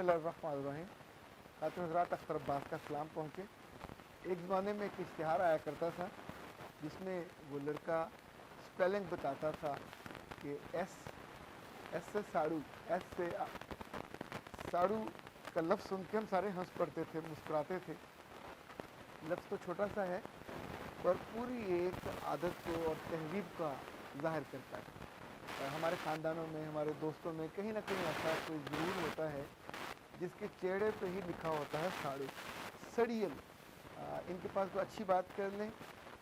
اللہ الرحمن الرحیم. خاتون حضرات, اختر عباس کا سلام پہنچے. ایک زمانے میں ایک اشتہار آیا کرتا تھا جس میں وہ لڑکا اسپیلنگ بتاتا تھا کہ ایس سے ساڑو, ایس سے ساڑو کا لفظ سن کے ہم سارے ہنس پڑتے تھے, مسکراتے تھے. لفظ تو چھوٹا سا ہے پر پوری ایک عادت کو اور تہذیب کا ظاہر کرتا ہے. ہمارے خاندانوں میں, ہمارے دوستوں میں کہیں نہ کہیں ایسا کوئی ضرور ہوتا ہے جس کے چہرے پہ ہی لکھا ہوتا ہے ساڑو, سڑیل. ان کے پاس کوئی اچھی بات کر لیں,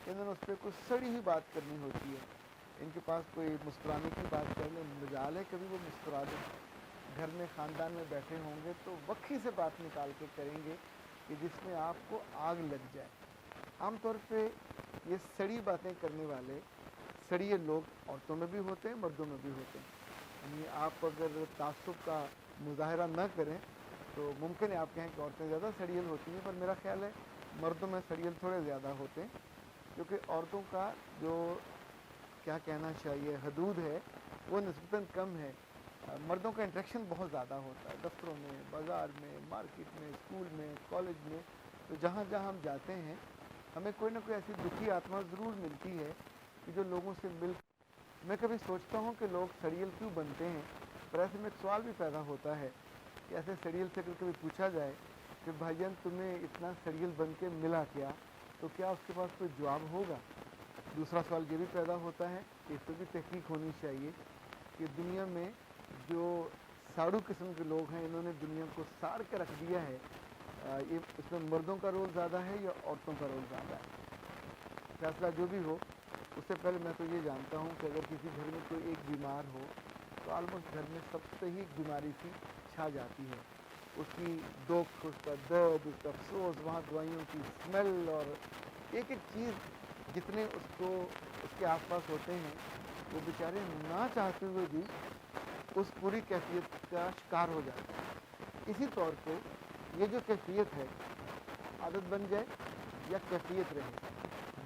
انہوں نے اس پہ کوئی سڑی ہوئی بات کرنی ہوتی ہے. ان کے پاس کوئی مسکرانے کی بات کر لیں, مجال ہے کبھی وہ مسکرا دیں. گھر میں خاندان میں بیٹھے ہوں گے تو وقی سے بات نکال کے کریں گے کہ جس میں آپ کو آگ لگ جائے. عام طور پہ یہ سڑی باتیں کرنے والے سڑیے لوگ عورتوں میں بھی ہوتے ہیں, مردوں میں بھی ہوتے ہیں. یعنی آپ اگر تعصب کا مظاہرہ نہ کریں تو ممکن ہے آپ کہیں کہ عورتیں زیادہ سڑیل ہوتی ہیں, پر میرا خیال ہے مردوں میں سڑیل تھوڑے زیادہ ہوتے ہیں, کیونکہ عورتوں کا جو کیا کہنا چاہیے حدود ہے وہ نسبتاً کم ہے. مردوں کا انٹریکشن بہت زیادہ ہوتا ہے, دفتروں میں, بازار میں, مارکیٹ میں, اسکول میں, کالج میں. تو جہاں جہاں ہم جاتے ہیں ہمیں کوئی نہ کوئی ایسی دکھی آتما ضرور ملتی ہے کہ جو لوگوں سے میں کبھی سوچتا ہوں کہ لوگ سڑیل کیوں بنتے ہیں, پر ایسے میں ایک سوال بھی پیدا ہوتا ہے کہ ایسے سڑیل سے اگر کبھی پوچھا جائے کہ بھائی جان تمہیں اتنا سڑیل بن کے ملا کیا, تو کیا اس کے پاس کوئی جواب ہوگا؟ دوسرا سوال یہ بھی پیدا ہوتا ہے کہ اس پہ بھی تحقیق ہونی چاہیے کہ دنیا میں جو ساڑو قسم کے لوگ ہیں انہوں نے دنیا کو ساڑ کے رکھ دیا ہے, یہ اس میں مردوں کا رول زیادہ ہے یا عورتوں کا رول زیادہ ہے؟ فیصلہ جو بھی ہو, اس سے پہلے میں تو یہ جانتا ہوں کہ اگر کسی گھر میں کوئی ایک بیمار ہو تو آلموسٹ گھر میں سب سے ہی بیماری سی چھا جاتی ہے. اس کی دکھ, اس کا درد, اس کا افسوس, وہاں دوائیوں کی اسمیل اور ایک ایک چیز جتنے اس کو اس کے آس پاس ہوتے ہیں وہ بیچارے نہ چاہتے ہوئے بھی اس پوری کیفیت کا شکار ہو جاتے ہیں. اسی طور پہ یہ جو کیفیت ہے عادت بن جائے یا کیفیت رہے,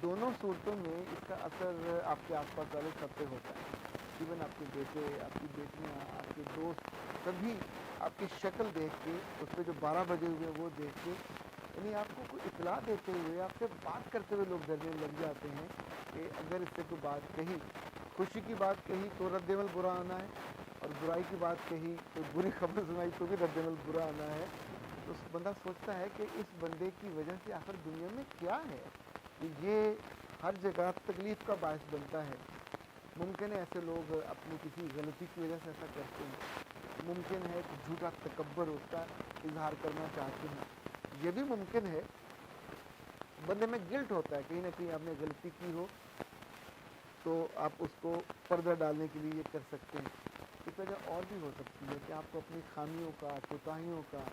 دونوں صورتوں میں اس کا اثر آپ کے آس پاس والے سب پہ ہوتا ہے. ایون آپ کے بیٹے, آپ کی بیٹیاں, آپ کے دوست, سبھی آپ کی شکل دیکھ کے, اس پہ جو 12 بجے ہوئے وہ دیکھ کے, یعنی آپ کو کوئی اطلاع دیتے ہوئے, آپ سے بات کرتے ہوئے لوگ ڈرنے لگ جاتے ہیں کہ اگر اس سے کوئی بات کہی, خوشی کی بات کہی تو رد عمل برا آنا ہے, اور برائی کی بات کہی, کوئی بری خبر سنائی تو بھی رد عمل برا آنا ہے. تو بندہ سوچتا ہے کہ اس بندے کی وجہ سے آخر دنیا میں کیا ہے کہ یہ ہر جگہ تکلیف کا باعث بنتا ہے. ممکن ہے ایسے لوگ اپنی کسی غلطی کی وجہ سے ایسا کرتے ہیں, ممکن ہے کہ جھوٹا تکبر اس کا اظہار کرنا چاہتے ہیں, یہ بھی ممکن ہے بندے میں گلٹ ہوتا ہے کہیں نہ کہیں آپ نے غلطی کی ہو تو آپ اس کو پردہ ڈالنے کے لیے یہ کر سکتے ہیں. اس وجہ اور بھی ہو سکتی ہے کہ آپ کو اپنی خامیوں کا, کوتاہیوں کا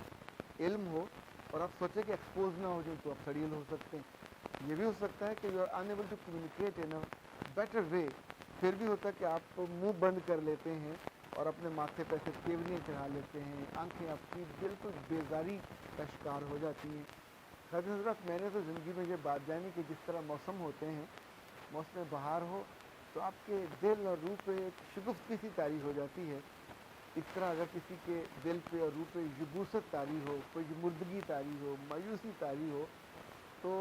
علم ہو اور آپ سوچیں کہ ایکسپوز نہ ہو جائے تو آپ سڑیل ہو سکتے ہیں. یہ بھی ہو سکتا ہے کہ you are enable to communicate in a better way, پھر بھی ہوتا ہے کہ آپ منہ بند کر لیتے ہیں اور اپنے ماتھے پہ سے کیولیاں چڑھا لیتے ہیں, آنکھیں آپ کی بالکل بیزاری کا شکار ہو جاتی ہیں. حضرت میں نے تو زندگی میں یہ بات جانی کہ جس طرح موسم ہوتے ہیں, موسم بہار ہو تو آپ کے دل اور روح پہ ایک شگفتگی سی طاری ہو جاتی ہے. اس طرح اگر کسی کے دل پہ اور روح پہ یبوست طاری ہو, کوئی مردگی طاری ہو, مایوسی طاری ہو, تو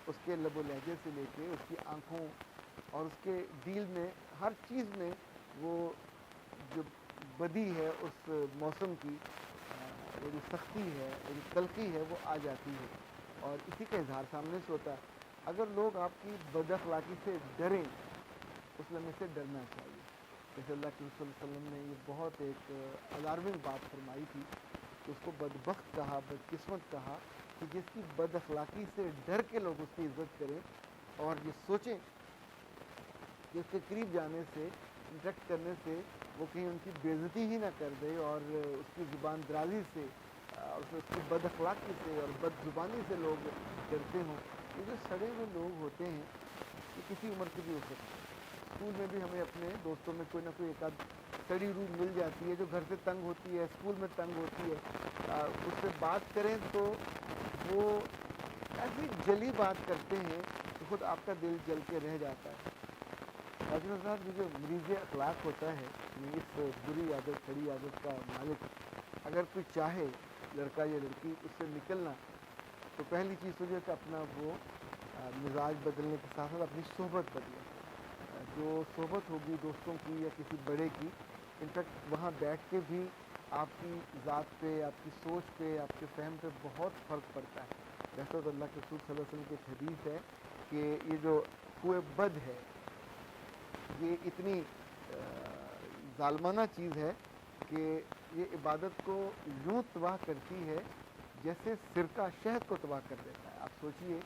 اس کے لب و لہجے سے لے کے اس کی آنکھوں اور اس کے دل میں ہر چیز میں وہ جو بدی ہے اس موسم کی, وہ جو سختی ہے, وہ جو تلخی ہے, وہ آ جاتی ہے اور اسی کا اظہار سامنے سے ہوتا ہے. اگر لوگ آپ کی بد اخلاقی سے ڈریں, اس لمحے سے ڈرنا چاہیے. جیسے اللہ کے رسول صلی اللہ علیہ وسلم نے یہ بہت ایک الارمنگ بات فرمائی تھی کہ اس کو بدبخت کہا, بدقسمت کہا کہ جس کی بد اخلاقی سے ڈر کے لوگ اس کی عزت کریں اور یہ سوچیں کہ اس کے قریب جانے سے, انٹریکٹ کرنے سے وہ کہیں ان کی بے عزتی ہی نہ کر دے, اور اس کی زبان درازی سے, اس کی بد اخلاقی سے اور بد زبانی سے لوگ ڈرتے ہوں. یہ جو سڑے ہوئے لوگ ہوتے ہیں یہ کسی عمر کے بھی ہو سکتے ہیں. اسکول میں بھی ہمیں اپنے دوستوں میں کوئی نہ کوئی ایک آدھ سڑی روح مل جاتی ہے جو گھر سے تنگ ہوتی ہے, اسکول میں تنگ ہوتی ہے. اس سے بات کریں تو وہ ایسی جلی بات کرتے ہیں کہ خود آپ کا دل جل کے رہ جاتا ہے. حضرت صاحب یہ جو مریض اخلاق ہوتا ہے, اس بری عادت, سڑی عادت کا مالک, اگر کوئی چاہے लड़का या लड़की उससे निकलना, तो पहली चीज़ तो ये कि अपना वो मिजाज बदलने के साथ साथ अपनी सोहबत बदले। जो सोहबत होगी दोस्तों की या किसी बड़े की, इनफैक्ट वहाँ बैठ के भी आपकी ज़ात पे, आपकी सोच पे, आपके फ़हम पे बहुत फ़र्क पड़ता है। वैसे तो अल्लाह के रसूल सल्लल्लाहु अलैहि वसल्लम की एक हदीस है कि ये जो कुए बद है, ये इतनी ज़ालमाना चीज़ है कि ये इबादत को यूँ तबाह करती है जैसे सिरका शहद को तबाह कर देता है। आप सोचिए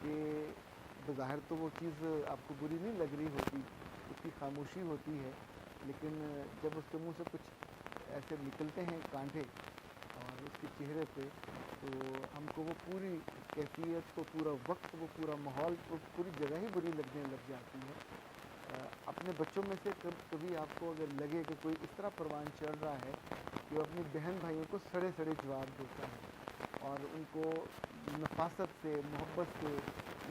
कि बज़ाहिर तो वो चीज़ आपको बुरी नहीं लग रही होती, उसकी खामोशी होती है, लेकिन जब उसके मुंह से कुछ ऐसे निकलते हैं कांटे और उसके चेहरे पे, तो हमको वो पूरी कैफियत, तो पूरा वक्त, वो पूरा माहौल, वो पूरी जगह ही बुरी लगने लग जाती है। अपने बच्चों में से कभी आपको अगर लगे कि कोई इस तरह परवान चढ़ रहा है कि वो अपनी बहन भाइयों को सड़े सड़े जवाब देता है और उनको नफासत से, मोहब्बत से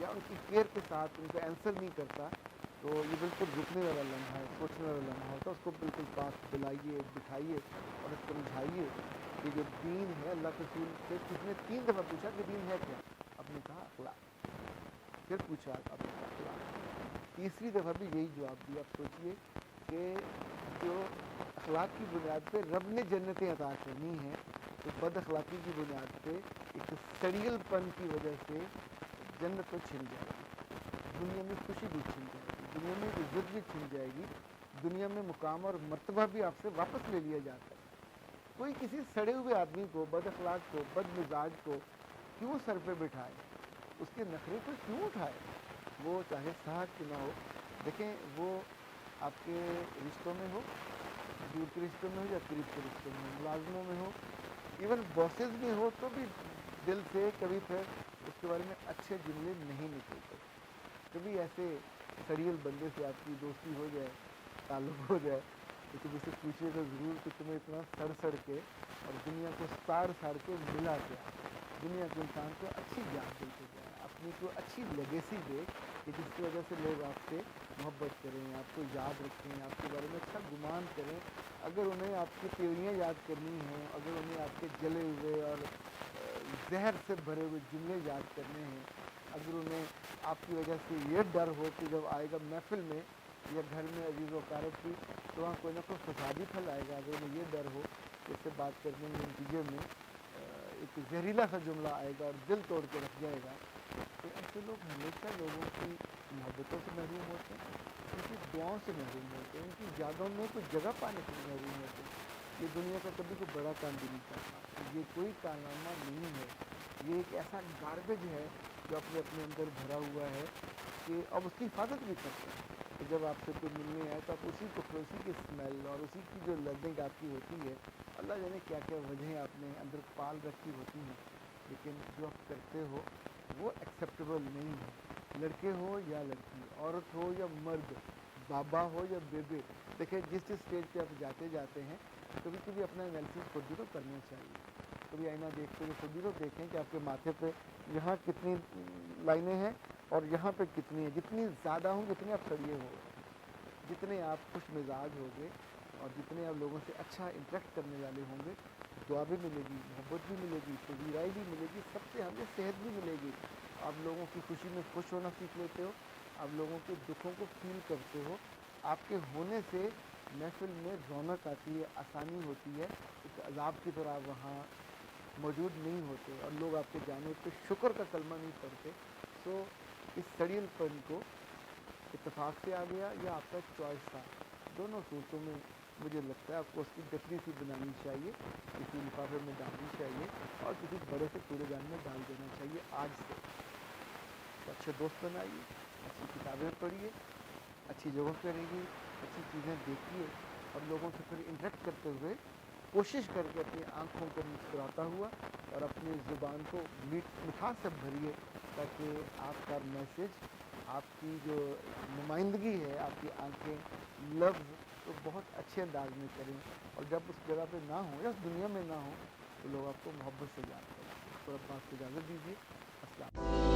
या उनकी केयर के साथ उनको आंसर नहीं करता, तो ये बिल्कुल रुकने वाला लम्हा है, सोचने वाला लम्हा होता है। उसको बिल्कुल पास बुलाइए, बिठाइए और उसको समझाइए कि जो दीन है, अल्लाह के रसूल से किसने 3 दफ़ा पूछा कि दीन है क्या, आपने कहा अखलाक, फिर पूछा आपने कहा अखलाक, तीसरी दफ़ा भी यही जवाब दिया। आप सोचिए कि जो अखलाक की बुनियाद पे रब ने जन्नतें अता करनी है, तो बद अखलाकी की बुनियाद पे एक सड़ियलपन की वजह से जन्नत तो छिन जाएगी, दुनिया में खुशी भी छिन जाएगी, दुनिया में इज्जत भी छिन जाएगी, दुनिया में मुकाम और मर्तबा भी आपसे वापस ले लिया जाता है। कोई किसी सड़े हुए आदमी को, बद अखलाक को, बद मिजाज को क्यों सर पे बिठाए, उसके नखरे को क्यों उठाए, वो चाहे साहब क्यों ना हो। देखें, वो आपके रिश्तों में हो, दूर के रिश्तों में हो या करीब के रिश्तों में हो, मुलाजमों में हो, इवन बॉसेस में हो, तो भी दिल से कभी फिर उसके बारे में अच्छे जुमले नहीं निकलते। कभी ऐसे सड़ियल बंदे से आपकी दोस्ती हो जाए, ताल्लुक़ हो जाए, तो तुम उससे पूछिएगा ज़रूर कि तुम्हें इतना सड़ सड़ के और दुनिया को साड़ साड़ के मिला क्या, दुनिया के इंसान को अच्छी याद देते जाए, अपनी को अच्छी लेगेसी दे कि जिसकी वजह से लोग आपसे मोहब्बत करें, आपको याद रखें, आपके बारे में अच्छा गुमान करें। अगर उन्हें आपकी तेवरियाँ याद करनी हों, अगर उन्हें आपके जले हुए और जहर से भरे हुए जुमले याद करने हैं, अगर उन्हें आपकी वजह से ये डर हो कि जब आएगा महफिल में या घर में अजीज़ वकारत की, तो वहाँ कोई ना कोई फसाद ही फैलाएगा, अगर उन्हें ये डर हो कि इससे बात करने के नतीजे में एक जहरीला सा जुमला आएगा और दिल तोड़ के रख जाएगा, तो ऐसे लोग हमेशा लोगों की मोहब्बतों से महरूम होते हैं, उनकी दुआओं से महरूम होते हैं, उनकी यादों में कुछ जगह पाने से महरूम होते हैं। ये दुनिया का कभी कोई बड़ा काम भी नहीं करता, ये कोई कारनामा नहीं है, ये एक ऐसा गार्बेज है जो अपने अपने अंदर भरा हुआ है कि अब उसकी हिफाजत भी करते हैं। तो जब आपसे कोई मिलने आए तो आप उसी को, उसी की स्मेल और उसी की जो लर्निंग आपकी होती है, अल्लाह जाने क्या क्या वजह आपने अंदर पाल रखी होती हैं, लेकिन जो आप करते हो वो एक्सेप्टेबल नहीं है। लड़के हो या लड़की, औरत हो या मर्द, बाबा हो या बेबे, देखिए जिस जिस स्टेज पे आप जाते जाते हैं, कभी कभी अपना एनालिसिस खुद भी तो करना चाहिए। कभी आईना देखते हुए खुद भी तो देखें कि आपके माथे पे यहाँ कितनी लाइनें हैं और यहाँ पे कितनी है। जितनी ज़्यादा होंगी उतने आप सड़िए हो, जितने आप खुश मिजाज होंगे और जितने आप लोगों से अच्छा इंटरेक्ट करने वाले होंगे, दुआ भी मिलेगी, मोहब्बत भी मिलेगी, पजीराई भी मिलेगी, सबसे हमें सेहत भी मिलेगी। आप लोगों की खुशी में खुश होना सीख लेते हो, आप लोगों के दुखों को फील करते हो, आपके होने से महफिल में रौनक आती है, आसानी होती है, एक अजाब की तरह वहाँ मौजूद नहीं होते और लोग आपके जाने पे शुक्र का कलमा नहीं पढ़ते। सो इस सड़ियलपन को इत्तेफाक से आ गया या आपका चॉइस था, दोनों सूरतों में मुझे लगता है आपको उसकी गठरी सी बनानी चाहिए, किसी लिफाफे में डालनी चाहिए और किसी बड़े से कूड़ेदान में डाल देना चाहिए आज से। तो अच्छे दोस्त बनाइए, अच्छी किताबें पढ़िए, अच्छी जगह पर रहिए, अच्छी चीज़ें देखिए और लोगों से फिर इंटरेक्ट करते हुए कोशिश करके अपनी आँखों को मुस्कुराता हुआ और अपनी ज़ुबान को मिठास से भरिए, ताकि आपका मैसेज, आपकी जो नुमाइंदगी है, आपकी आंखें लफ्ज़ तो बहुत अच्छे अंदाज में करें और जब उस जगह पे ना हो या उस दुनिया में ना हो तो लोग आपको मोहब्बत से याद करें। तो अब बात को इजाज़त दीजिए। अस्सलाम।